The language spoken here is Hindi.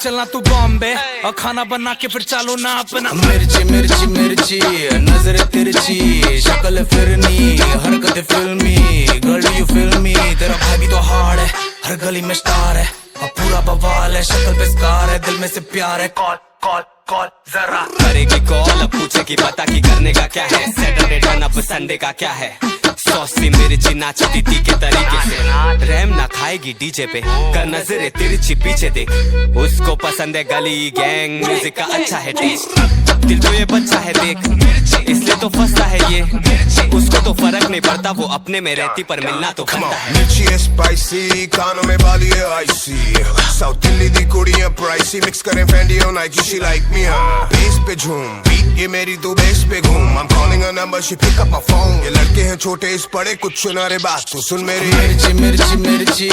चलना तू बॉम्बे और खाना बना के फिर चालू ना अपना। मिर्ची मिर्ची मिर्ची नजर तिरछी शक्ल फिरनी हरकत फिल्मी गर्ल यू फिल्मी। तेरा भाई भी तो हार्ड है हर गली में स्टार है और पूरा बवाल है शक्ल पे स्कार है दिल में से प्यार है। कॉल कॉल कॉल जरा करेगी कॉल अब पूछे कि पता की करने का क्या है। सैटरडे टर्न अप संडे का क्या है। सॉसी मिर्ची नाचती थी के तरीके से रैम ना खाएगी डीजे पे कर नजरे तिरछी पीछे देख। उसको पसंद है गली गैंग म्यूजिक का अच्छा है टेस्ट। दिल तो ये बच्चा है देख इसलिए तो फंसता है ये। उसको तो फर्क नहीं पड़ता वो अपने में रहती पर मिलना तो बनता है। मिर्ची है स्पाइसी कानों में बाली है आईसी साउथ दिल्ली दी कुड़ी है प्राइसी मिक्स करें फैंडी और Nike she like me base पे झूम बीट ये मेरी तू बेस पे घूम। I'm calling her number she pick up my phone। ये लड़के हैं छोटे इस पड़े कुछ सुना रे बात तो सुन मेरी। मिर्ची मिर्ची मिर्ची